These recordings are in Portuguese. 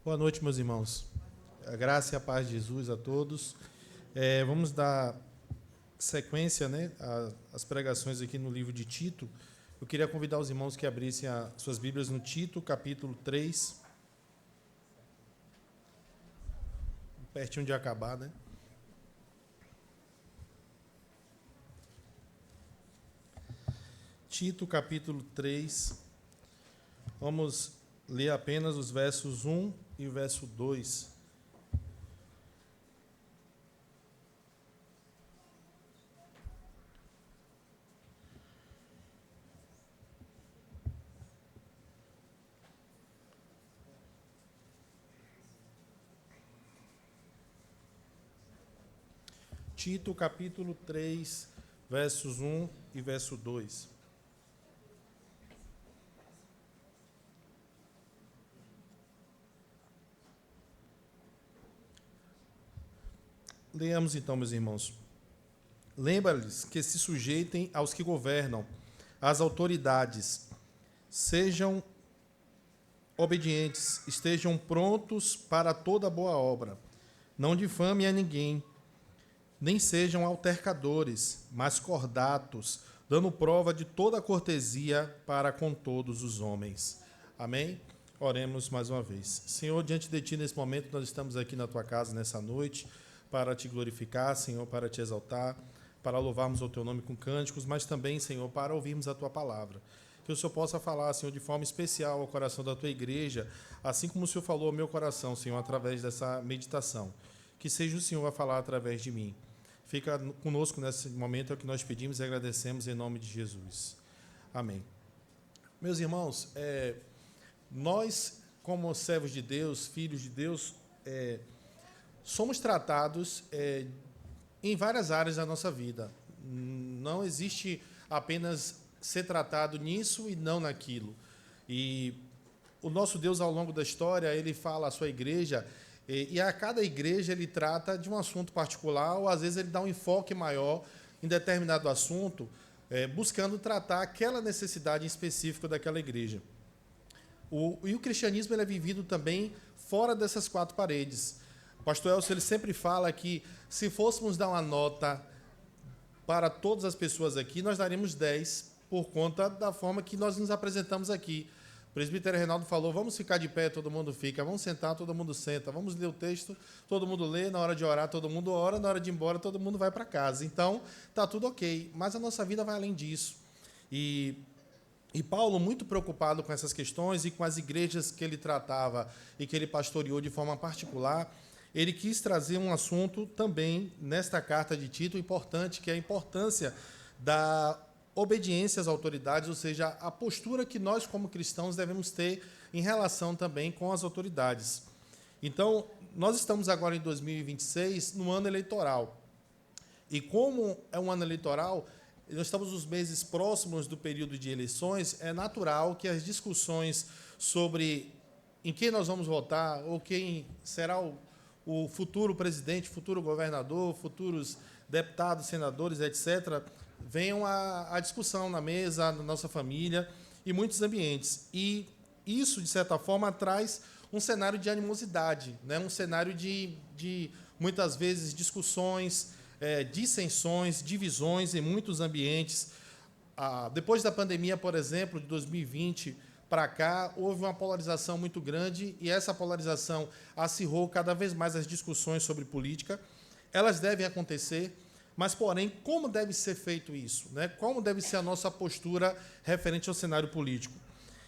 Boa noite, meus irmãos. A graça e a paz de Jesus a todos. Vamos dar sequência, né, às pregações aqui no livro de Tito. Eu queria convidar os irmãos que abrissem as suas Bíblias no Tito, capítulo 3, pertinho de acabar, né? Tito, capítulo 3. Vamos ler apenas os versos 1 e o verso 2. Tito, capítulo 3, versos 1 e verso 2. Leamos então, meus irmãos. Lembra-lhes que se sujeitem aos que governam, às autoridades, sejam obedientes, estejam prontos para toda boa obra. Não difamem a ninguém, nem sejam altercadores, mas cordatos, dando prova de toda a cortesia para com todos os homens. Amém? Oremos mais uma vez. Senhor, diante de Ti, nesse momento, nós estamos aqui na Tua casa, nessa noite, para Te glorificar, Senhor, para Te exaltar, para louvarmos o Teu nome com cânticos, mas também, Senhor, para ouvirmos a Tua palavra. Que o Senhor possa falar, Senhor, de forma especial ao coração da Tua igreja, assim como o Senhor falou ao meu coração, Senhor, através dessa meditação. Que seja o Senhor a falar através de mim. Fica conosco nesse momento, é o que nós pedimos e agradecemos em nome de Jesus. Amém. Meus irmãos, nós, como servos de Deus, filhos de Deus, somos tratados em várias áreas da nossa vida. Não existe apenas ser tratado nisso e não naquilo. E o nosso Deus, ao longo da história, ele fala à sua igreja, e a cada igreja ele trata de um assunto particular, ou às vezes ele dá um enfoque maior em determinado assunto, buscando tratar aquela necessidade específica daquela igreja. E o cristianismo ele é vivido também fora dessas quatro paredes. O pastor Elcio ele sempre fala que se fôssemos dar uma nota para todas as pessoas aqui, nós daríamos 10 por conta da forma que nós nos apresentamos aqui. O presbítero Reinaldo falou, vamos ficar de pé, todo mundo fica, vamos sentar, todo mundo senta, vamos ler o texto, todo mundo lê, na hora de orar, todo mundo ora, na hora de ir embora, todo mundo vai para casa. Então, está tudo ok, mas a nossa vida vai além disso. E Paulo, muito preocupado com essas questões e com as igrejas que ele tratava e que ele pastoreou de forma particular, ele quis trazer um assunto também nesta carta de Tito importante, que é a importância da obediência às autoridades, ou seja, a postura que nós, como cristãos, devemos ter em relação também com as autoridades. Então, nós estamos agora em 2026, no ano eleitoral. E como é um ano eleitoral, nós estamos nos meses próximos do período de eleições, é natural que as discussões sobre em quem nós vamos votar, ou quem será o futuro presidente, futuro governador, futuros deputados, senadores, etc., venham à discussão na mesa, na nossa família e muitos ambientes. E isso, de certa forma, traz um cenário de animosidade, né? Um cenário de muitas vezes, discussões, dissensões, divisões em muitos ambientes. Depois da pandemia, por exemplo, de 2020 para cá, houve uma polarização muito grande e essa polarização acirrou cada vez mais as discussões sobre política. Elas devem acontecer, mas, porém, como deve ser feito isso, né? Como deve ser a nossa postura referente ao cenário político?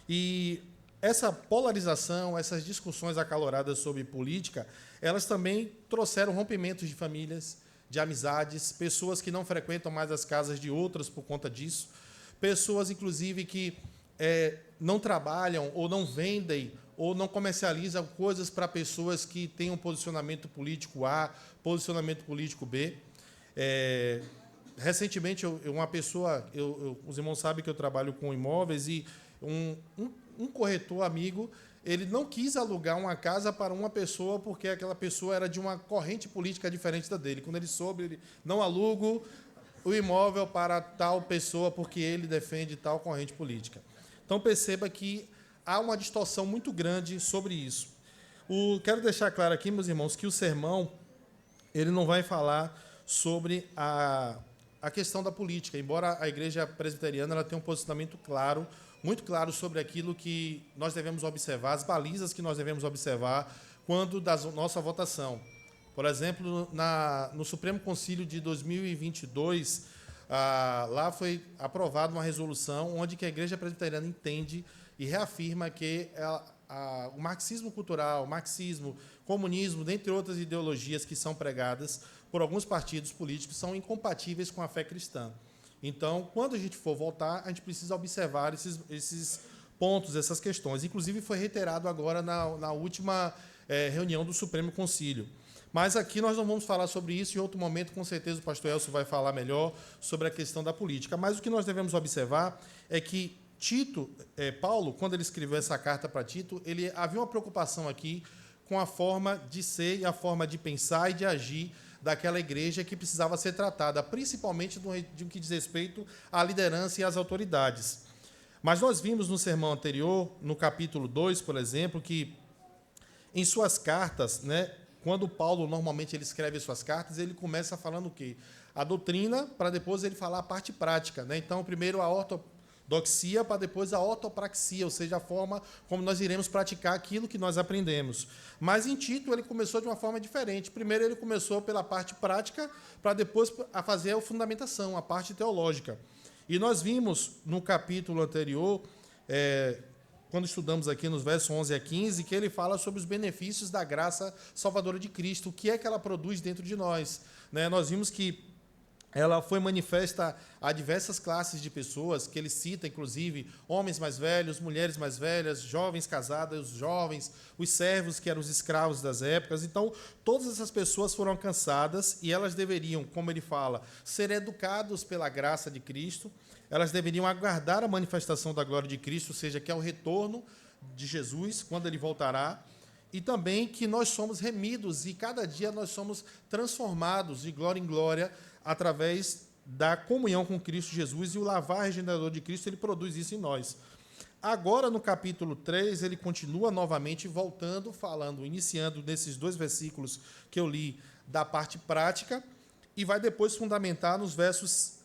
E essa polarização, essas discussões acaloradas sobre política, elas também trouxeram rompimentos de famílias, de amizades, pessoas que não frequentam mais as casas de outras por conta disso, pessoas, inclusive, que não trabalham ou não vendem ou não comercializam coisas para pessoas que têm um posicionamento político A, posicionamento político B. Recentemente, uma pessoa, os irmãos sabem que eu trabalho com imóveis, e um corretor amigo, ele não quis alugar uma casa para uma pessoa porque aquela pessoa era de uma corrente política diferente da dele. Quando ele soube, ele não alugo o imóvel para tal pessoa porque ele defende tal corrente política. Então, perceba que há uma distorção muito grande sobre isso. Quero deixar claro aqui, meus irmãos, que o sermão ele não vai falar sobre a questão da política, embora a igreja presbiteriana ela tenha um posicionamento claro, muito claro sobre aquilo que nós devemos observar, as balizas que nós devemos observar quando da nossa votação. Por exemplo, no Supremo Concílio de 2022, lá foi aprovada uma resolução onde que a igreja presbiteriana entende e reafirma que o marxismo cultural, o marxismo, comunismo, dentre outras ideologias que são pregadas por alguns partidos políticos, são incompatíveis com a fé cristã. Então, quando a gente for votar, a gente precisa observar esses pontos, essas questões. Inclusive, foi reiterado agora na última reunião do Supremo Concílio. Mas aqui nós não vamos falar sobre isso. Em outro momento, com certeza, o pastor Elcio vai falar melhor sobre a questão da política. Mas o que nós devemos observar é que Paulo, quando ele escreveu essa carta para Tito, havia uma preocupação aqui com a forma de ser e a forma de pensar e de agir daquela igreja que precisava ser tratada, principalmente no que diz respeito à liderança e às autoridades. Mas nós vimos no sermão anterior, no capítulo 2, por exemplo, que em suas cartas, quando Paulo normalmente ele escreve suas cartas, ele começa falando o quê? A doutrina, para depois ele falar a parte prática. Então, primeiro a ortodoxia, para depois a ortopraxia, ou seja, a forma como nós iremos praticar aquilo que nós aprendemos. Mas em Tito ele começou de uma forma diferente. Primeiro ele começou pela parte prática, para depois a fazer a fundamentação, a parte teológica. E nós vimos no capítulo anterior, quando estudamos aqui nos versos 11 a 15, que ele fala sobre os benefícios da graça salvadora de Cristo, o que é que ela produz dentro de nós. Nós vimos que ela foi manifesta a diversas classes de pessoas, que ele cita, inclusive, homens mais velhos, mulheres mais velhas, jovens casadas, os jovens, os servos, que eram os escravos das épocas. Então, todas essas pessoas foram alcançadas e elas deveriam, como ele fala, ser educados pela graça de Cristo, elas deveriam aguardar a manifestação da glória de Cristo, ou seja, que é o retorno de Jesus, quando ele voltará, e também que nós somos remidos e cada dia nós somos transformados de glória em glória através da comunhão com Cristo Jesus, e o lavar regenerador de Cristo, ele produz isso em nós. Agora, no capítulo 3, ele continua novamente voltando, falando, iniciando nesses 2 versículos que eu li, da parte prática, e vai depois fundamentar nos versos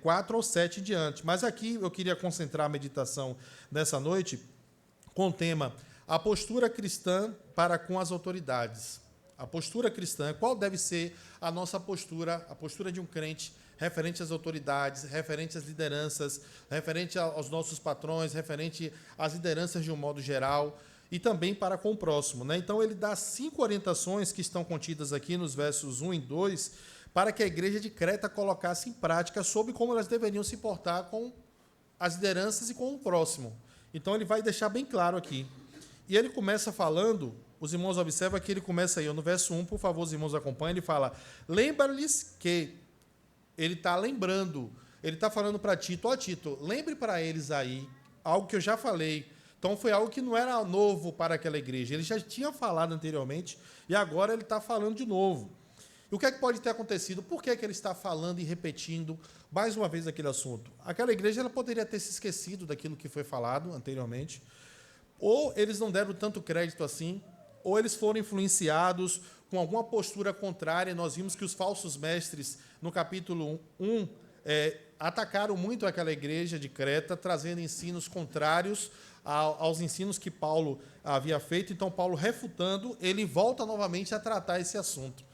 4 ao 7 em diante. Mas aqui eu queria concentrar a meditação nessa noite com o tema a postura cristã para com as autoridades. A postura cristã, qual deve ser a nossa postura, a postura de um crente referente às autoridades, referente às lideranças, referente aos nossos patrões, referente às lideranças de um modo geral, e também para com o próximo. Então, ele dá 5 orientações que estão contidas aqui nos versos 1 e 2, para que a igreja de Creta colocasse em prática sobre como elas deveriam se portar com as lideranças e com o próximo. Então, ele vai deixar bem claro aqui. E ele começa falando, os irmãos observam que ele começa aí, no verso 1, por favor, os irmãos acompanhem, ele fala, lembra-lhes que, ele está lembrando, ele está falando para Tito, Tito, lembre para eles aí algo que eu já falei. Então, foi algo que não era novo para aquela igreja, ele já tinha falado anteriormente, e agora ele está falando de novo. E o que é que pode ter acontecido? Por que é que ele está falando e repetindo mais uma vez aquele assunto? Aquela igreja ela poderia ter se esquecido daquilo que foi falado anteriormente, ou eles não deram tanto crédito assim, ou eles foram influenciados com alguma postura contrária. Nós vimos que os falsos mestres, no capítulo 1, atacaram muito aquela igreja de Creta, trazendo ensinos contrários aos ensinos que Paulo havia feito. Então, Paulo, refutando, ele volta novamente a tratar esse assunto.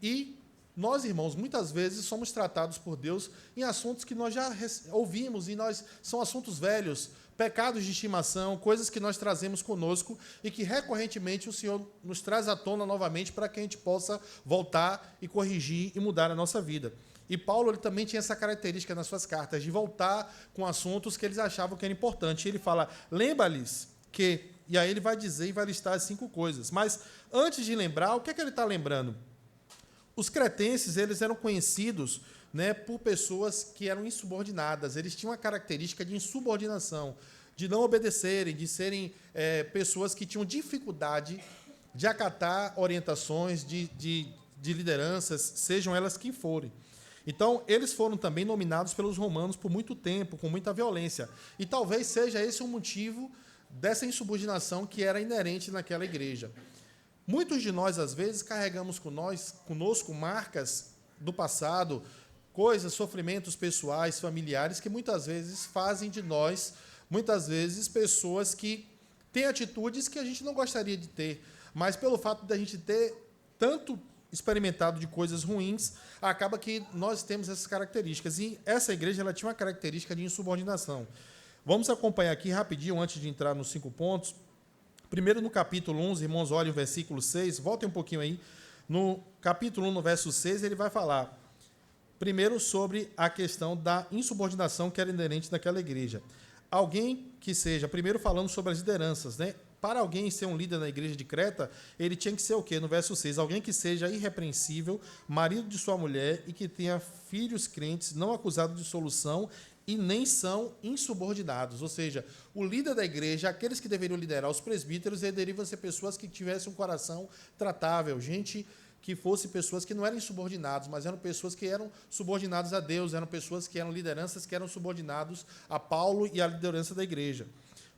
E nós, irmãos, muitas vezes somos tratados por Deus em assuntos que nós já ouvimos, e são assuntos velhos, pecados de estimação, coisas que nós trazemos conosco e que recorrentemente o Senhor nos traz à tona novamente para que a gente possa voltar e corrigir e mudar a nossa vida. E Paulo ele também tinha essa característica nas suas cartas, de voltar com assuntos que eles achavam que era importante. E ele fala, lembra-lhes que... E aí ele vai dizer e vai listar as 5 coisas. Mas antes de lembrar, o que é que ele está lembrando? Os cretenses eles eram conhecidos por pessoas que eram insubordinadas. Eles tinham uma característica de insubordinação, de não obedecerem, de serem pessoas que tinham dificuldade de acatar orientações de lideranças, sejam elas quem forem. Então, eles foram também dominados pelos romanos por muito tempo, com muita violência. E talvez seja esse o motivo dessa insubordinação que era inerente naquela igreja. Muitos de nós, às vezes, carregamos conosco marcas do passado, coisas, sofrimentos pessoais, familiares, que muitas vezes fazem de nós, muitas vezes, pessoas que têm atitudes que a gente não gostaria de ter, mas pelo fato de a gente ter tanto experimentado de coisas ruins, acaba que nós temos essas características. E essa igreja ela tinha uma característica de insubordinação. Vamos acompanhar aqui rapidinho, antes de entrar nos 5 pontos. Primeiro, no capítulo 11, irmãos, olhem o versículo 6, voltem um pouquinho aí. No capítulo 1, no verso 6, ele vai falar, primeiro, sobre a questão da insubordinação que era inerente naquela igreja. Alguém que seja, primeiro falando sobre as lideranças, né? Para alguém ser um líder na igreja de Creta, ele tinha que ser o quê? No verso 6, alguém que seja irrepreensível, marido de sua mulher e que tenha filhos crentes, não acusados de dissolução e nem são insubordinados. Ou seja, o líder da igreja, aqueles que deveriam liderar os presbíteros, deveriam ser pessoas que tivessem um coração tratável, gente que fosse pessoas que não eram insubordinados, mas eram pessoas que eram subordinadas a Deus, eram pessoas que eram lideranças que eram subordinados a Paulo e à liderança da igreja.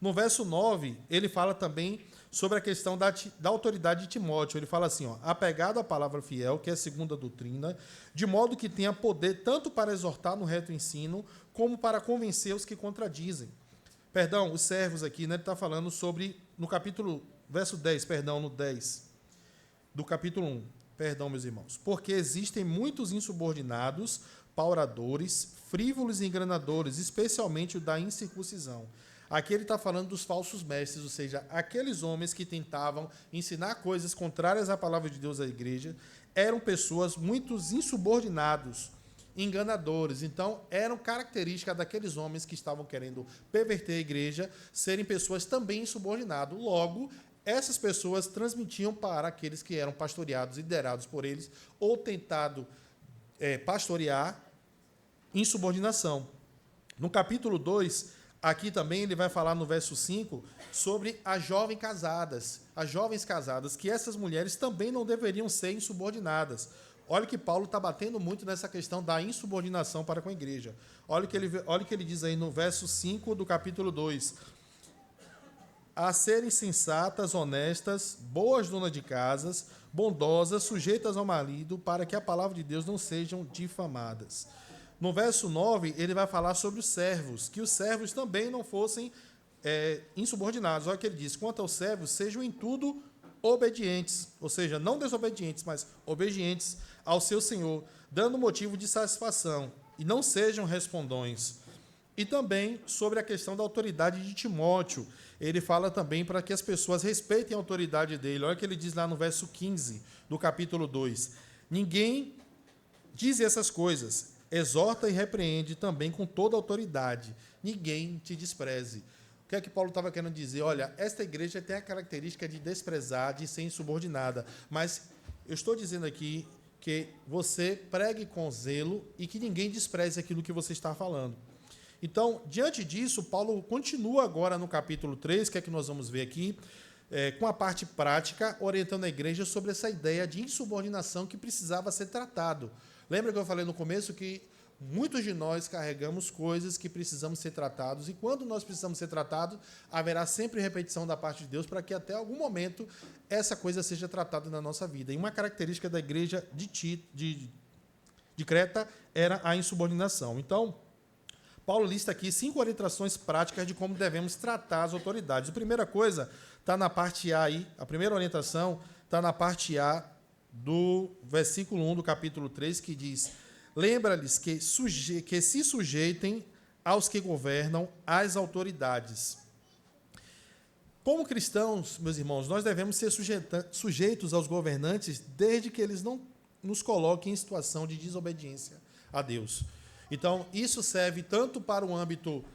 No verso 9, ele fala também sobre a questão da autoridade de Timóteo. Ele fala assim, apegado à palavra fiel, que é a segunda doutrina, de modo que tenha poder tanto para exortar no reto ensino, como para convencer os que contradizem. Perdão, os servos aqui, né, ele está falando sobre, no capítulo, verso 10, perdão, no 10, do capítulo 1. Perdão, meus irmãos. Porque existem muitos insubordinados, pauradores, frívolos e enganadores, especialmente o da incircuncisão. Aqui ele está falando dos falsos mestres, ou seja, aqueles homens que tentavam ensinar coisas contrárias à palavra de Deus à igreja, eram pessoas muito insubordinados, enganadores. Então, eram características daqueles homens que estavam querendo perverter a igreja, serem pessoas também insubordinadas. Logo, essas pessoas transmitiam para aqueles que eram pastoreados, liderados por eles, ou tentado pastorear insubordinação. No capítulo 2, aqui também ele vai falar no verso 5 sobre as jovens casadas, que essas mulheres também não deveriam ser insubordinadas. Olha que Paulo está batendo muito nessa questão da insubordinação para com a igreja. Olha o que ele diz aí no verso 5 do capítulo 2. A serem sensatas, honestas, boas donas de casas, bondosas, sujeitas ao marido, para que a palavra de Deus não sejam difamadas. No verso 9, ele vai falar sobre os servos, que os servos também não fossem insubordinados. Olha o que ele diz, quanto aos servos, sejam em tudo obedientes, ou seja, não desobedientes, mas obedientes ao seu Senhor, dando motivo de satisfação, e não sejam respondões. E também sobre a questão da autoridade de Timóteo, ele fala também para que as pessoas respeitem a autoridade dele. Olha o que ele diz lá no verso 15 do capítulo 2. Ninguém diz essas coisas, exorta e repreende também com toda a autoridade. Ninguém te despreze. O que é que Paulo estava querendo dizer? Olha, esta igreja tem a característica de desprezar, de ser insubordinada, mas eu estou dizendo aqui que você pregue com zelo e que ninguém despreze aquilo que você está falando. Então, diante disso, Paulo continua agora no capítulo 3, que é que nós vamos ver aqui, com a parte prática, orientando a igreja sobre essa ideia de insubordinação que precisava ser tratado. Lembra que eu falei no começo que muitos de nós carregamos coisas que precisamos ser tratados, e quando nós precisamos ser tratados, haverá sempre repetição da parte de Deus para que até algum momento essa coisa seja tratada na nossa vida. E uma característica da igreja de Creta era a insubordinação. Então, Paulo lista aqui 5 orientações práticas de como devemos tratar as autoridades. A primeira coisa está na parte A aí, a primeira orientação está na parte A do versículo 1 do capítulo 3, que diz: lembra-lhes que se sujeitem aos que governam as autoridades. Como cristãos, meus irmãos, nós devemos ser sujeitos aos governantes desde que eles não nos coloquem em situação de desobediência a Deus. Então, isso serve tanto para o âmbito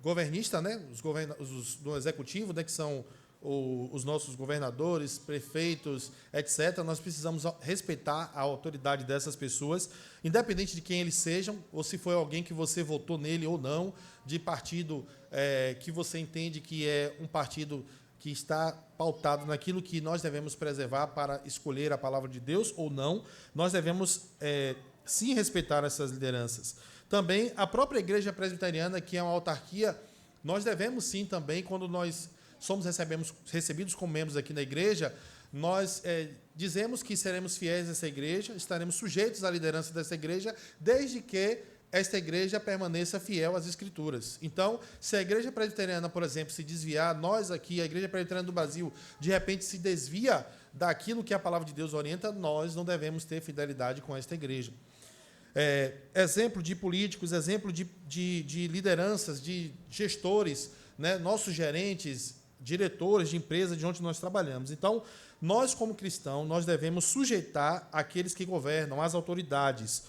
governista, né, do executivo, né, que são os nossos governadores, prefeitos, etc. Nós precisamos respeitar a autoridade dessas pessoas, independente de quem eles sejam, ou se foi alguém que você votou nele ou não, de partido que você entende que é um partido que está pautado naquilo que nós devemos preservar para escolher a palavra de Deus ou não. Nós devemos sim respeitar essas lideranças. Também a própria igreja presbiteriana, que é uma autarquia, nós devemos sim também, quando nós somos recebidos como membros aqui na igreja, nós dizemos que seremos fiéis a essa igreja, estaremos sujeitos à liderança dessa igreja, desde que esta igreja permaneça fiel às Escrituras. Então, se a igreja presbiteriana, por exemplo, se desviar, nós aqui, a igreja presbiteriana do Brasil, de repente se desvia daquilo que a palavra de Deus orienta, nós não devemos ter fidelidade com esta igreja. Exemplo de políticos, exemplo de lideranças, de gestores, né, nossos gerentes, diretores de empresa de onde nós trabalhamos. Então, nós, como cristãos, nós devemos sujeitar aqueles que governam, as autoridades.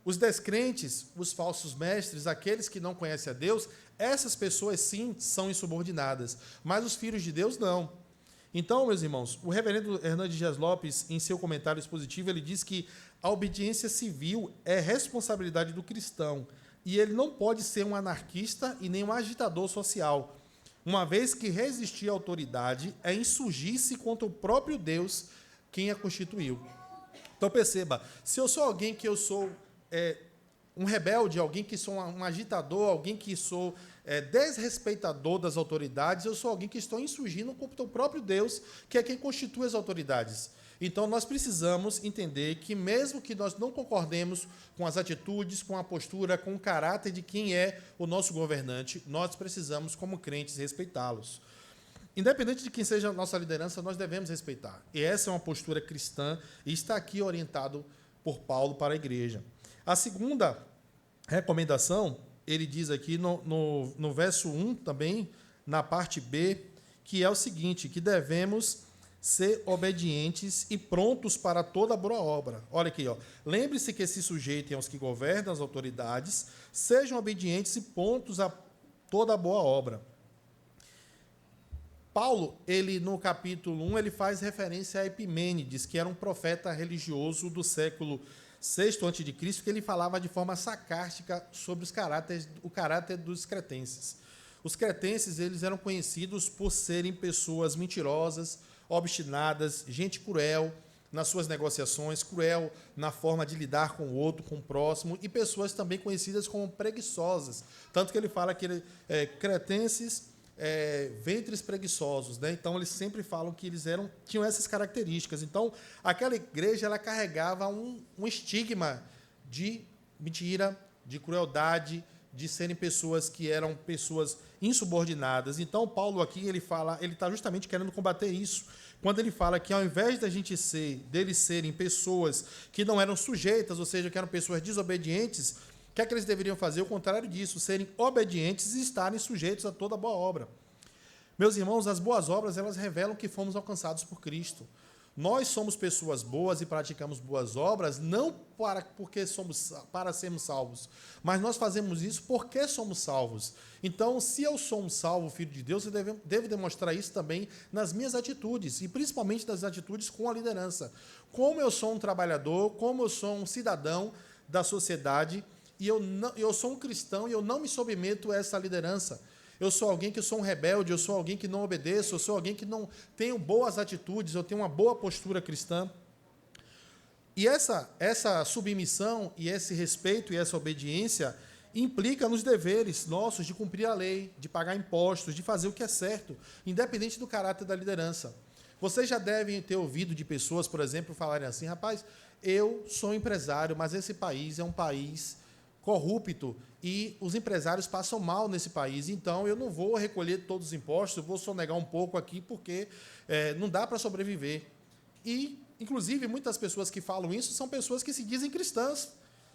Os descrentes, os falsos mestres, aqueles que não conhecem a Deus, essas pessoas, sim, são insubordinadas. Mas os filhos de Deus, não. Então, meus irmãos, o reverendo Hernandes Dias Lopes, em seu comentário expositivo, ele diz que a obediência civil é responsabilidade do cristão e ele não pode ser um anarquista e nem um agitador social, uma vez que resistir à autoridade é insurgir-se contra o próprio Deus, quem a constituiu. Então, perceba, se eu sou alguém que eu sou um rebelde, alguém que sou um agitador, alguém que sou desrespeitador das autoridades, eu sou alguém que estou insurgindo contra o próprio Deus, que é quem constitui as autoridades. Então, nós precisamos entender que, mesmo que nós não concordemos com as atitudes, com a postura, com o caráter de quem é o nosso governante, nós precisamos, como crentes, respeitá-los. Independente de quem seja a nossa liderança, nós devemos respeitar. E essa é uma postura cristã e está aqui orientado por Paulo para a igreja. A segunda recomendação, ele diz aqui no verso 1 também, na parte B, que é o seguinte, que devemos ser obedientes e prontos para toda boa obra. Olha aqui, ó. Lembre-se que se sujeitem aos que governam, as autoridades, sejam obedientes e prontos a toda boa obra. Paulo, ele no capítulo 1, ele faz referência a Epimênides, que era um profeta religioso do século VI a.C., que ele falava de forma sarcástica sobre o caráter dos cretenses. Os cretenses, eles eram conhecidos por serem pessoas mentirosas, obstinadas, gente cruel nas suas negociações, cruel na forma de lidar com o outro, com o próximo, e pessoas também conhecidas como preguiçosas. Tanto que ele fala que cretenses, ventres preguiçosos, né? Então, eles sempre falam que eles tinham essas características. Então, aquela igreja ela carregava um estigma de mentira, de crueldade, de serem pessoas que eram pessoas insubordinadas. Então, Paulo aqui, ele está justamente querendo combater isso, quando ele fala que ao invés deles serem pessoas que não eram sujeitas, ou seja, que eram pessoas desobedientes, o que é que eles deveriam fazer? O contrário disso, serem obedientes e estarem sujeitos a toda boa obra. Meus irmãos, as boas obras, elas revelam que fomos alcançados por Cristo. Nós somos pessoas boas e praticamos boas obras, não para sermos salvos, mas nós fazemos isso porque somos salvos. Então, se eu sou um salvo, filho de Deus, eu devo demonstrar isso também nas minhas atitudes, e principalmente nas atitudes com a liderança. Como eu sou um trabalhador, como eu sou um cidadão da sociedade, e eu sou um cristão e eu não me submeto a essa liderança. Eu sou alguém que sou um rebelde, eu sou alguém que não obedeço, eu sou alguém que não tenho boas atitudes, eu tenho uma boa postura cristã. E essa submissão e esse respeito e essa obediência implica nos deveres nossos de cumprir a lei, de pagar impostos, de fazer o que é certo, independente do caráter da liderança. Vocês já devem ter ouvido de pessoas, por exemplo, falarem assim, rapaz, eu sou empresário, mas esse país é um país corrupto e os empresários passam mal nesse país, então eu não vou recolher todos os impostos, eu vou sonegar um pouco aqui porque não dá para sobreviver. E, inclusive, muitas pessoas que falam isso são pessoas que se dizem cristãs,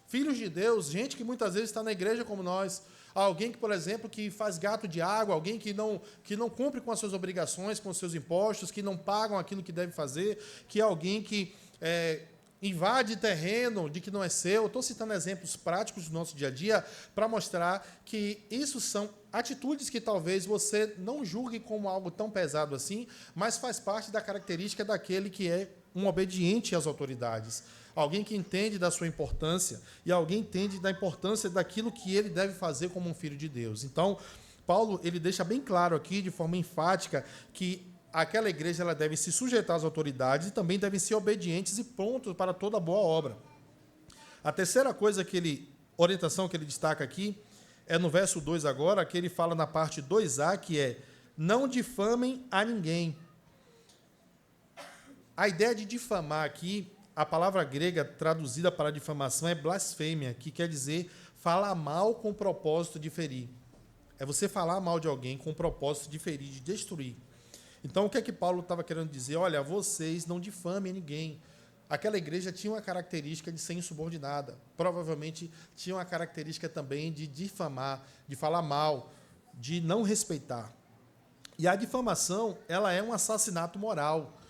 filhos de Deus, gente que muitas vezes está na igreja como nós, alguém que, por exemplo, que faz gato de água, alguém que não cumpre com as suas obrigações, com os seus impostos, que não pagam aquilo que deve fazer, que é alguém que invade terreno de que não é seu. Estou citando exemplos práticos do nosso dia a dia para mostrar que isso são atitudes que talvez você não julgue como algo tão pesado assim, mas faz parte da característica daquele que é um obediente às autoridades. Alguém que entende da sua importância e alguém entende da importância daquilo que ele deve fazer como um filho de Deus. Então, Paulo ele deixa bem claro aqui, de forma enfática, que aquela igreja ela deve se sujeitar às autoridades e também devem ser obedientes e prontos para toda boa obra. A terceira orientação que ele destaca aqui é no verso 2 agora, que ele fala na parte 2a, que é Não difamem a ninguém. A ideia de difamar aqui, a palavra grega traduzida para difamação é blasfêmia, que quer dizer falar mal com o propósito de ferir. É você falar mal de alguém com o propósito de ferir, de destruir. Então, o que é que Paulo estava querendo dizer? Olha, vocês não difamem ninguém. Aquela igreja tinha uma característica de ser insubordinada. Provavelmente tinha uma característica também de difamar, de falar mal, de não respeitar. E a difamação, ela é um assassinato moral.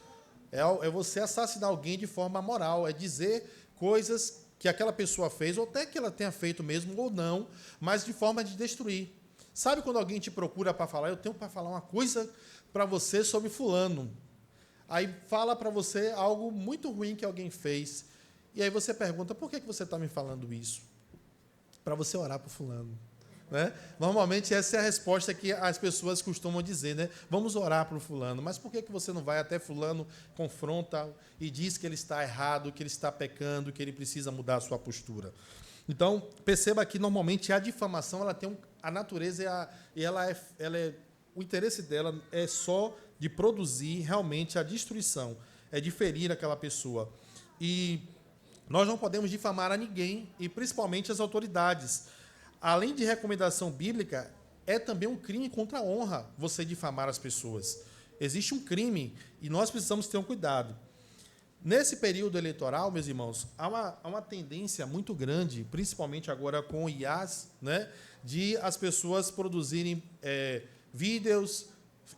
É você assassinar alguém de forma moral. É dizer coisas que aquela pessoa fez, ou até que ela tenha feito mesmo, ou não, mas de forma de destruir. Sabe quando alguém te procura para falar, eu tenho para falar uma coisa para você sobre fulano. Aí fala para você algo muito ruim que alguém fez. E aí você pergunta, por que você está me falando isso? Para você orar para fulano. Né? Normalmente essa é a resposta que as pessoas costumam dizer, né? Vamos orar para o fulano. Mas por que você não vai até fulano, confronta e diz que ele está errado, que ele está pecando, que ele precisa mudar a sua postura? Então, perceba que normalmente a difamação ela tem a natureza o interesse dela é só de produzir realmente a destruição, é de ferir aquela pessoa. E nós não podemos difamar a ninguém, e principalmente as autoridades. Além de recomendação bíblica, é também um crime contra a honra você difamar as pessoas. Existe um crime e nós precisamos ter um cuidado. Nesse período eleitoral, meus irmãos, há uma tendência muito grande, principalmente agora com o IAS, né, de as pessoas produzirem vídeos,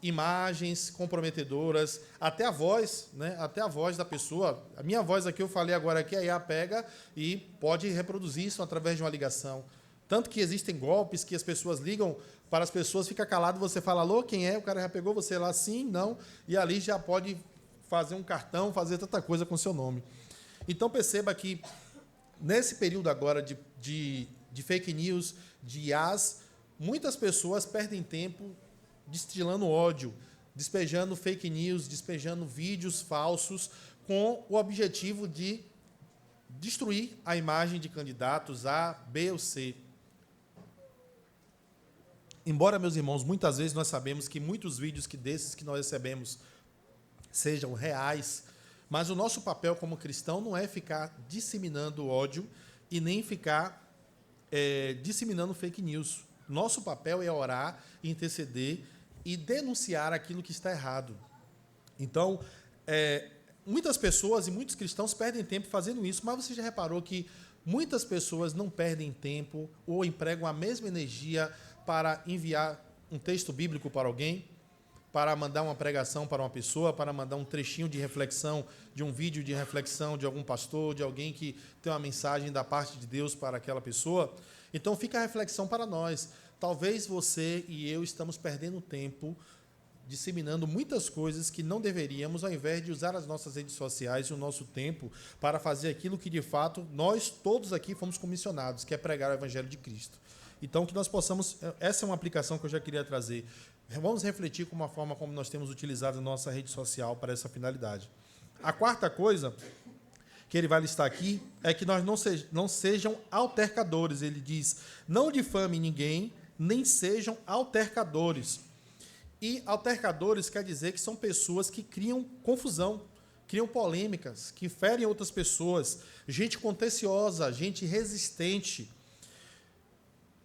imagens comprometedoras, até a voz, né, até a voz da pessoa. A minha voz aqui, eu falei agora aqui, a IA pega e pode reproduzir isso através de uma ligação. Tanto que existem golpes que as pessoas ligam para as pessoas, fica calado, você fala, alô, quem é? O cara já pegou você lá, sim, não, e ali já pode fazer um cartão, fazer tanta coisa com seu nome. Então, perceba que, nesse período agora de fake news, de IAs, muitas pessoas perdem tempo destilando ódio, despejando fake news, despejando vídeos falsos, com o objetivo de destruir a imagem de candidatos A, B ou C. Embora, meus irmãos, muitas vezes nós sabemos que muitos vídeos desses que nós recebemos sejam reais, mas o nosso papel como cristão não é ficar disseminando ódio e nem ficar disseminando fake news. Nosso papel é orar, interceder e denunciar aquilo que está errado. Então, muitas pessoas e muitos cristãos perdem tempo fazendo isso, mas você já reparou que muitas pessoas não perdem tempo ou empregam a mesma energia para enviar um texto bíblico para alguém, para mandar uma pregação para uma pessoa, para mandar um trechinho de reflexão, de um vídeo de reflexão de algum pastor, de alguém que tem uma mensagem da parte de Deus para aquela pessoa. Então, fica a reflexão para nós. Talvez você e eu estamos perdendo tempo disseminando muitas coisas que não deveríamos, ao invés de usar as nossas redes sociais e o nosso tempo para fazer aquilo que, de fato, nós todos aqui fomos comissionados, que é pregar o Evangelho de Cristo. Então, que nós possamos... Essa é uma aplicação que eu já queria trazer. Vamos refletir com uma forma como nós temos utilizado a nossa rede social para essa finalidade. A quarta coisa que ele vai listar aqui é que nós não sejam altercadores. Ele diz, não difame ninguém, nem sejam altercadores. E altercadores quer dizer que são pessoas que criam confusão, criam polêmicas, que ferem outras pessoas, gente contenciosa, gente resistente.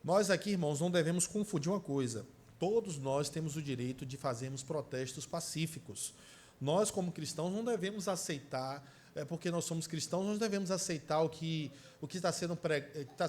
Nós aqui, irmãos, não devemos confundir uma coisa. Todos nós temos o direito de fazermos protestos pacíficos. Nós, como cristãos, não devemos aceitar, porque nós somos cristãos, nós devemos aceitar o que está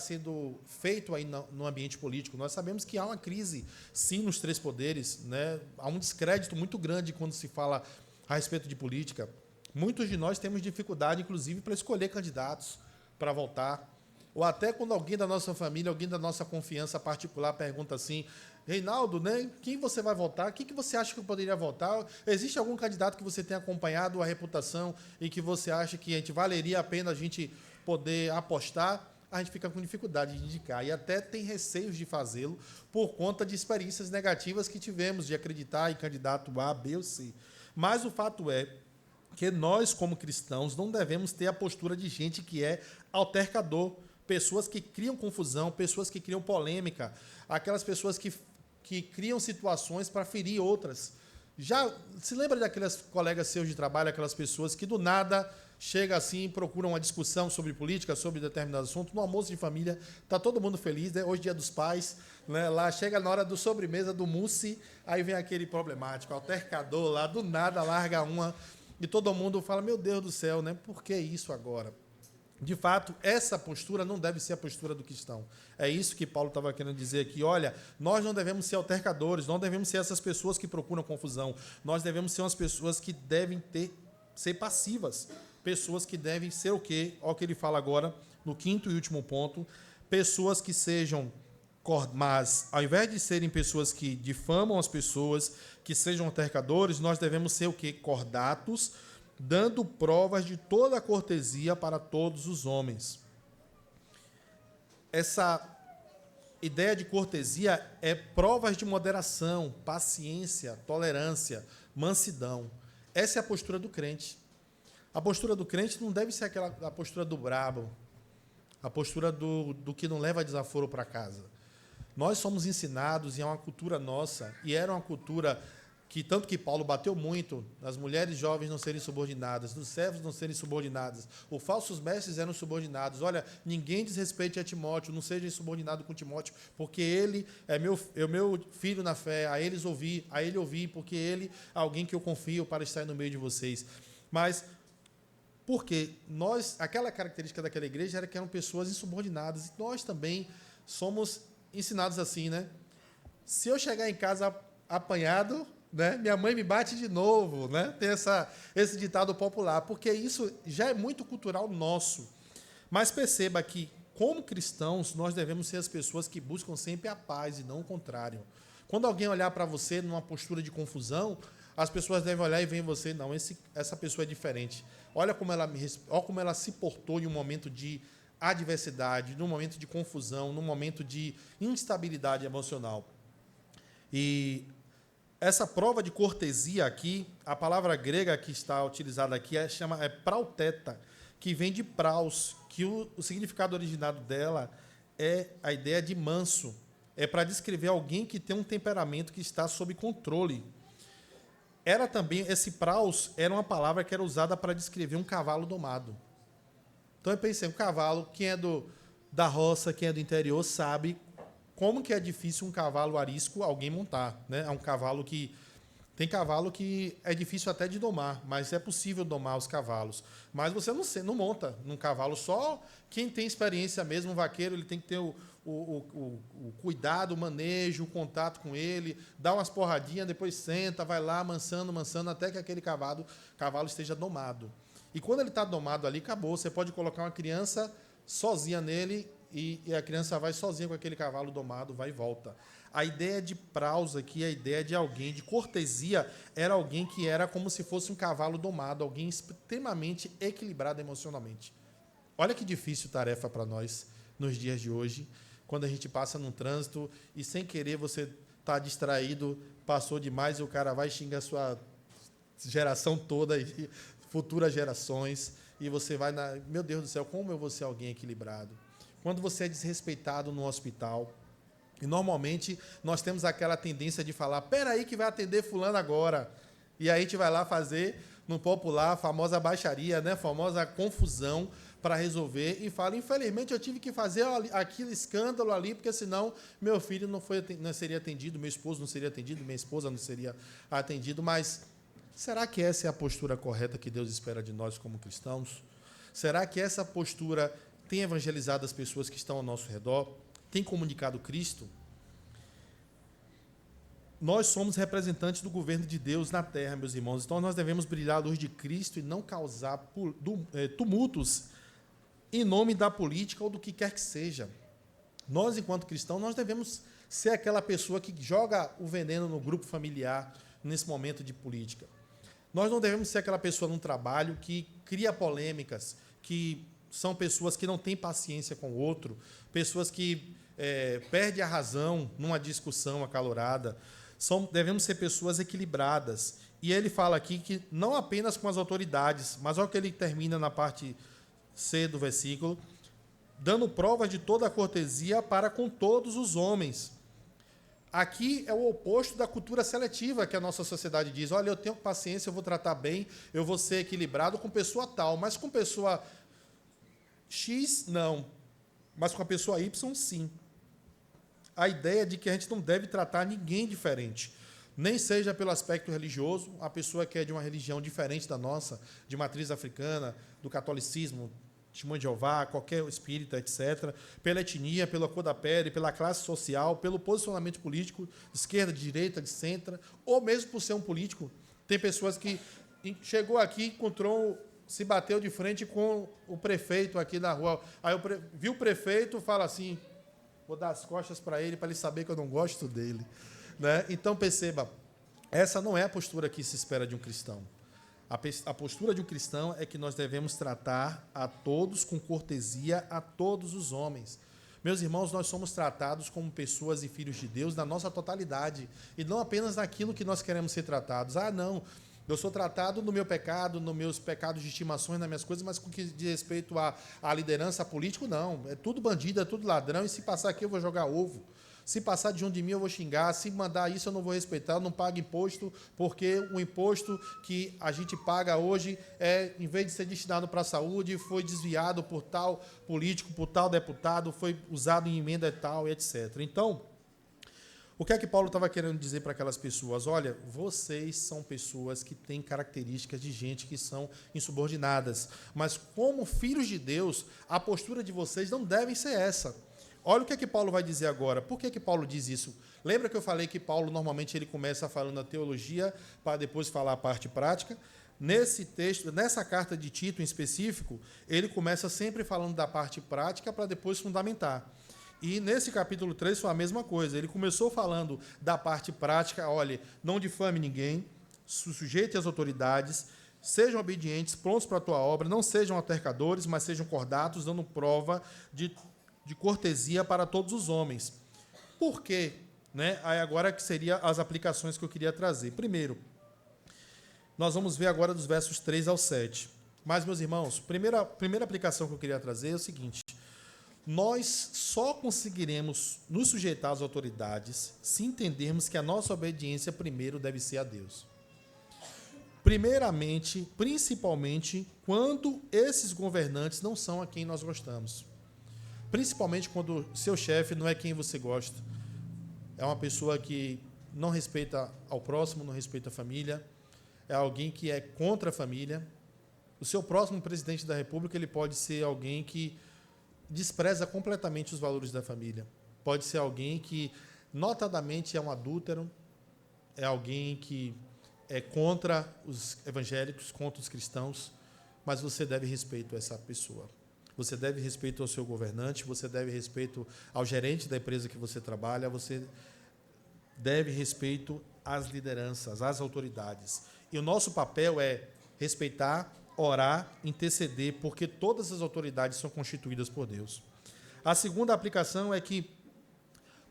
sendo feito aí no ambiente político. Nós sabemos que há uma crise, sim, nos três poderes, né? Há um descrédito muito grande quando se fala a respeito de política. Muitos de nós temos dificuldade, inclusive, para escolher candidatos para votar. Ou até quando alguém da nossa família, alguém da nossa confiança particular pergunta assim, Reinaldo, né, quem você vai votar? Quem que você acha que eu poderia votar? Existe algum candidato que você tenha acompanhado a reputação e que você acha que valeria a pena a gente poder apostar? A gente fica com dificuldade de indicar e até tem receios de fazê-lo por conta de experiências negativas que tivemos de acreditar em candidato A, B ou C. Mas o fato é que nós, como cristãos, não devemos ter a postura de gente que é altercador, pessoas que criam confusão, pessoas que criam polêmica, aquelas pessoas que que criam situações para ferir outras. Já se lembra daqueles colegas seus de trabalho, aquelas pessoas que do nada chega assim, procuram uma discussão sobre política, sobre determinado assunto, no almoço de família, está todo mundo feliz, né? Hoje é dia dos pais, né? Lá chega na hora do sobremesa, do mousse, aí vem aquele problemático, altercador lá, do nada larga uma, e todo mundo fala, meu Deus do céu, né? Por que isso agora? De fato, essa postura não deve ser a postura do cristão. É isso que Paulo estava querendo dizer aqui. Olha, nós não devemos ser altercadores, não devemos ser essas pessoas que procuram confusão. Nós devemos ser umas pessoas que devem ser passivas. Pessoas que devem ser o quê? Olha o que ele fala agora, no quinto e último ponto. Pessoas que sejam, mas ao invés de serem pessoas que difamam as pessoas, que sejam altercadores, nós devemos ser o quê? Cordatos, dando provas de toda a cortesia para todos os homens. Essa ideia de cortesia é provas de moderação, paciência, tolerância, mansidão. Essa é a postura do crente. A postura do crente não deve ser a postura do brabo, a postura do que não leva desaforo para casa. Nós somos ensinados, e é uma cultura nossa, e era uma cultura que tanto que Paulo bateu muito, as mulheres jovens não serem subordinadas, dos servos não serem subordinadas, os falsos mestres eram subordinados. Olha, ninguém desrespeite a Timóteo, não seja insubordinado com Timóteo, porque ele é meu filho na fé, a ele ouvi, porque ele é alguém que eu confio para estar no meio de vocês. Mas porque aquela característica daquela igreja era que eram pessoas insubordinadas, e nós também somos ensinados assim, né? Se eu chegar em casa apanhado, né, minha mãe me bate de novo, né? Tem esse ditado popular, porque isso já é muito cultural nosso. Mas perceba que, como cristãos, nós devemos ser as pessoas que buscam sempre a paz e não o contrário. Quando alguém olhar para você numa postura de confusão, as pessoas devem olhar e ver em você, não, essa pessoa é diferente. Olha como ela se portou em um momento de adversidade, num momento de confusão, num momento de instabilidade emocional. E essa prova de cortesia aqui, a palavra grega que está utilizada aqui é prauteta, que vem de praus, que o significado originado dela é a ideia de manso. É para descrever alguém que tem um temperamento que está sob controle. Esse praus era uma palavra que era usada para descrever um cavalo domado. Então eu pensei, um cavalo, quem é da roça, quem é do interior, sabe como que é difícil um cavalo arisco alguém montar, né? É um cavalo tem cavalo que é difícil até de domar, mas é possível domar os cavalos. Mas você não monta num cavalo, só quem tem experiência mesmo, um vaqueiro, ele tem que ter o cuidado, o manejo, o contato com ele, dá umas porradinhas, depois senta, vai lá, amansando, até que aquele cavalo esteja domado. E quando ele está domado ali, acabou. Você pode colocar uma criança sozinha nele e a criança vai sozinha com aquele cavalo domado, vai e volta. A ideia de praus aqui, a ideia de alguém, de cortesia, era alguém que era como se fosse um cavalo domado, alguém extremamente equilibrado emocionalmente. Olha que difícil tarefa para nós nos dias de hoje, quando a gente passa num trânsito e sem querer você está distraído, passou demais e o cara vai xingar a sua geração toda e futuras gerações, e você vai meu Deus do céu, como eu vou ser alguém equilibrado? Quando você é desrespeitado no hospital, e normalmente nós temos aquela tendência de falar, peraí que vai atender fulano agora, e aí a gente vai lá fazer, no popular, a famosa baixaria, né? A famosa confusão para resolver, e fala, infelizmente eu tive que fazer aquele escândalo ali, porque senão meu filho não seria atendido, meu esposo não seria atendido, minha esposa não seria atendido, mas será que essa é a postura correta que Deus espera de nós como cristãos? Será que essa postura tem evangelizado as pessoas que estão ao nosso redor? Tem comunicado Cristo? Nós somos representantes do governo de Deus na terra, meus irmãos. Então, nós devemos brilhar a luz de Cristo e não causar tumultos em nome da política ou do que quer que seja. Nós, enquanto cristãos, nós devemos ser aquela pessoa que joga o veneno no grupo familiar nesse momento de política. Nós não devemos ser aquela pessoa num trabalho que cria polêmicas, que são pessoas que não têm paciência com o outro, pessoas que perdem a razão numa discussão acalorada. Devemos ser pessoas equilibradas. E ele fala aqui que não apenas com as autoridades, mas olha o que ele termina na parte C do versículo, dando provas de toda a cortesia para com todos os homens. Aqui é o oposto da cultura seletiva que a nossa sociedade diz. Olha, eu tenho paciência, eu vou tratar bem, eu vou ser equilibrado com pessoa tal, mas com pessoa X, não. Mas com a pessoa Y, sim. A ideia de que a gente não deve tratar ninguém diferente. Nem seja pelo aspecto religioso, a pessoa que é de uma religião diferente da nossa, de matriz africana, do catolicismo, Testemunho de Jeová, qualquer espírita, etc., pela etnia, pela cor da pele, pela classe social, pelo posicionamento político, de esquerda, de direita, de centro, ou mesmo por ser um político. Tem pessoas que chegou aqui, encontrou, se bateu de frente com o prefeito aqui na rua. Aí viu o prefeito, fala assim, vou dar as costas para ele saber que eu não gosto dele. Né? Então, perceba, essa não é a postura que se espera de um cristão. A postura de um cristão é que nós devemos tratar a todos com cortesia, a todos os homens. Meus irmãos, nós somos tratados como pessoas e filhos de Deus na nossa totalidade, e não apenas naquilo que nós queremos ser tratados. Ah, não, eu sou tratado no meu pecado, nos meus pecados de estimações, nas minhas coisas, mas com o que diz respeito à liderança política, não. É tudo bandido, é tudo ladrão, e se passar aqui eu vou jogar ovo. Se passar de de mim, eu vou xingar. Se mandar isso, eu não vou respeitar. Eu não pago imposto, porque o imposto que a gente paga hoje, em vez de ser destinado para a saúde, foi desviado por tal político, por tal deputado, foi usado em emenda tal, etc. Então, o que é que Paulo estava querendo dizer para aquelas pessoas? Olha, vocês são pessoas que têm características de gente que são insubordinadas. Mas, como filhos de Deus, a postura de vocês não deve ser essa. Olha o que é que Paulo vai dizer agora. Por que é que Paulo diz isso? Lembra que eu falei que Paulo, normalmente, ele começa falando a teologia para depois falar a parte prática? Nesse texto, nessa carta de Tito em específico, ele começa sempre falando da parte prática para depois fundamentar. E nesse capítulo 3 foi a mesma coisa. Ele começou falando da parte prática, olha, não difame ninguém, sujeite às autoridades, sejam obedientes, prontos para a tua obra, não sejam altercadores, mas sejam cordatos, dando prova de cortesia para todos os homens. Por quê? Né? Aí agora que seriam as aplicações que eu queria trazer. Primeiro, nós vamos ver agora dos versos 3 ao 7. Mas, meus irmãos, primeira aplicação que eu queria trazer é o seguinte: nós só conseguiremos nos sujeitar às autoridades se entendermos que a nossa obediência primeiro deve ser a Deus. Primeiramente, principalmente, quando esses governantes não são a quem nós gostamos. Principalmente quando seu chefe não é quem você gosta. É uma pessoa que não respeita ao próximo, não respeita a família. É alguém que é contra a família. O seu próximo presidente da República, ele pode ser alguém que despreza completamente os valores da família. Pode ser alguém que, notadamente, é um adúltero. É alguém que é contra os evangélicos, contra os cristãos. Mas você deve respeito a essa pessoa. Você deve respeito ao seu governante, você deve respeito ao gerente da empresa que você trabalha, você deve respeito às lideranças, às autoridades. E o nosso papel é respeitar, orar, interceder, porque todas as autoridades são constituídas por Deus. A segunda aplicação é que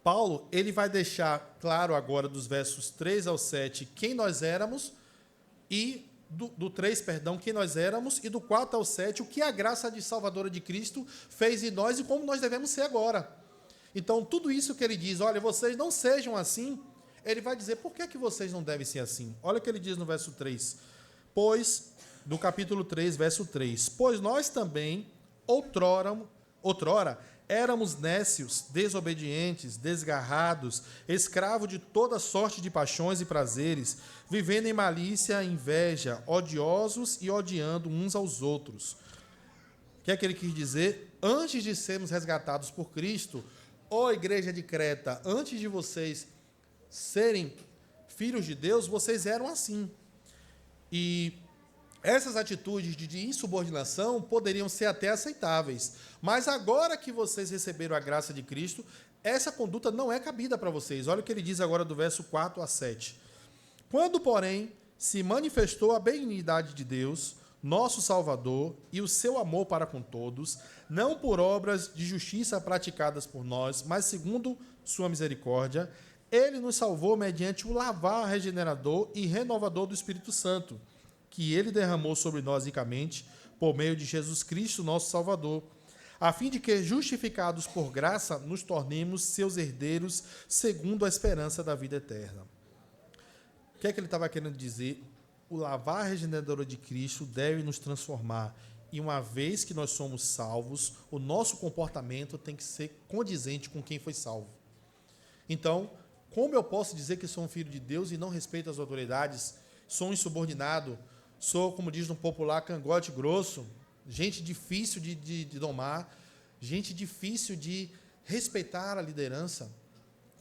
Paulo ele vai deixar claro agora, dos versos 3 ao 7, quem nós éramos, e do 3, quem nós éramos, e do 4 ao 7, o que a graça de salvadora de Cristo fez em nós e como nós devemos ser agora. Então, tudo isso que ele diz, olha, vocês não sejam assim, ele vai dizer, por que vocês não devem ser assim? Olha o que ele diz no verso 3. Pois, do capítulo 3, verso 3, pois nós também, outrora, éramos nécios, desobedientes, desgarrados, escravos de toda sorte de paixões e prazeres, vivendo em malícia e inveja, odiosos e odiando uns aos outros. O que é que ele quis dizer? Antes de sermos resgatados por Cristo, ó igreja de Creta, antes de vocês serem filhos de Deus, vocês eram assim. E essas atitudes de insubordinação poderiam ser até aceitáveis. Mas agora que vocês receberam a graça de Cristo, essa conduta não é cabida para vocês. Olha o que ele diz agora do verso 4 a 7. Quando, porém, se manifestou a benignidade de Deus, nosso Salvador, e o seu amor para com todos, não por obras de justiça praticadas por nós, mas segundo sua misericórdia, ele nos salvou mediante o lavar regenerador e renovador do Espírito Santo, que ele derramou sobre nós ricamente, por meio de Jesus Cristo, nosso Salvador, a fim de que, justificados por graça, nos tornemos seus herdeiros segundo a esperança da vida eterna. O que é que ele estava querendo dizer? O lavar regenerador de Cristo deve nos transformar. E uma vez que nós somos salvos, o nosso comportamento tem que ser condizente com quem foi salvo. Então, como eu posso dizer que sou um filho de Deus e não respeito as autoridades? Sou um insubordinado? Sou, como diz no popular, cangote grosso? Gente difícil de domar? Gente difícil de respeitar a liderança?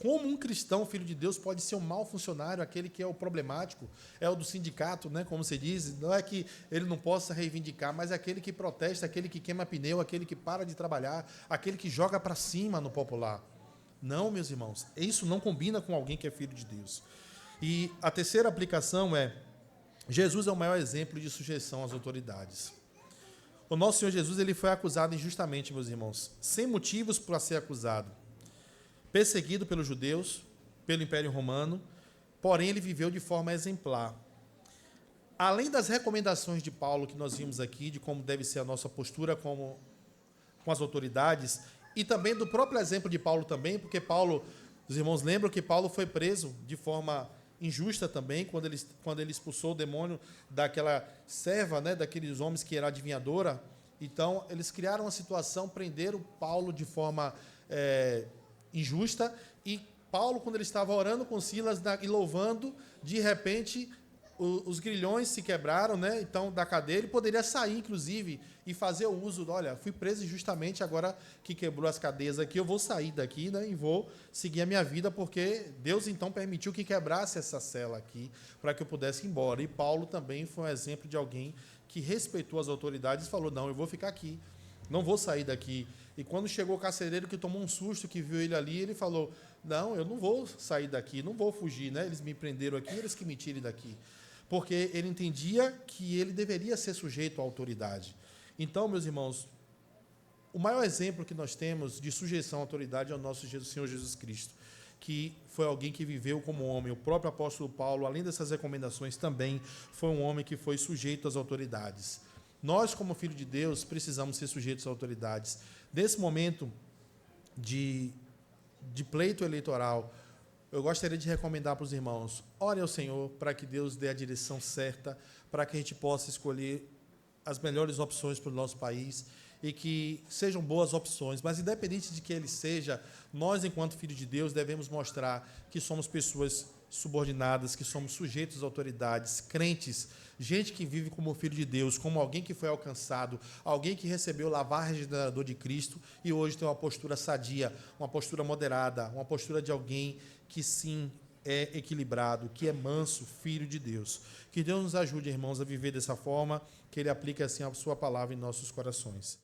Como um cristão, filho de Deus, pode ser um mau funcionário, aquele que é o problemático, é o do sindicato, né, como se diz? Não é que ele não possa reivindicar, mas é aquele que protesta, aquele que queima pneu, aquele que para de trabalhar, aquele que joga para cima no popular. Não, meus irmãos, isso não combina com alguém que é filho de Deus. E a terceira aplicação é: Jesus é o maior exemplo de sujeição às autoridades. O nosso Senhor Jesus, ele foi acusado injustamente, meus irmãos, sem motivos para ser acusado. Perseguido pelos judeus, pelo Império Romano, porém ele viveu de forma exemplar. Além das recomendações de Paulo que nós vimos aqui, de como deve ser a nossa postura com as autoridades, e também do próprio exemplo de Paulo também, porque Paulo, os irmãos lembram que Paulo foi preso de forma injusta também, quando ele expulsou o demônio daquela serva, né, daqueles homens que era adivinhadora. Então, eles criaram uma situação, prenderam Paulo de forma injusta, e Paulo, quando ele estava orando com Silas e louvando, de repente os grilhões se quebraram, né? Então, da cadeia, ele poderia sair, inclusive, e fazer o uso, olha, fui preso injustamente, agora que quebrou as cadeias aqui, eu vou sair daqui, né, e vou seguir a minha vida, porque Deus, então, permitiu que quebrasse essa cela aqui, para que eu pudesse ir embora. E Paulo também foi um exemplo de alguém que respeitou as autoridades e falou, não, eu vou ficar aqui, não vou sair daqui. E quando chegou o carcereiro, que tomou um susto, que viu ele ali, ele falou, não, eu não vou sair daqui, não vou fugir, né? Eles me prenderam aqui, eles que me tirem daqui. Porque ele entendia que ele deveria ser sujeito à autoridade. Então, meus irmãos, o maior exemplo que nós temos de sujeição à autoridade é o nosso Senhor Jesus Cristo, que foi alguém que viveu como homem. O próprio apóstolo Paulo, além dessas recomendações, também foi um homem que foi sujeito às autoridades. Nós, como filho de Deus, precisamos ser sujeitos às autoridades. Nesse momento de pleito eleitoral, eu gostaria de recomendar para os irmãos, orem ao Senhor para que Deus dê a direção certa, para que a gente possa escolher as melhores opções para o nosso país e que sejam boas opções. Mas, independente de que ele seja, nós, enquanto filhos de Deus, devemos mostrar que somos pessoas subordinadas, que somos sujeitos às autoridades, crentes, gente que vive como filho de Deus, como alguém que foi alcançado, alguém que recebeu o lavar regenerador de Cristo e hoje tem uma postura sadia, uma postura moderada, uma postura de alguém que sim é equilibrado, que é manso, filho de Deus. Que Deus nos ajude, irmãos, a viver dessa forma, que Ele aplique assim a sua palavra em nossos corações.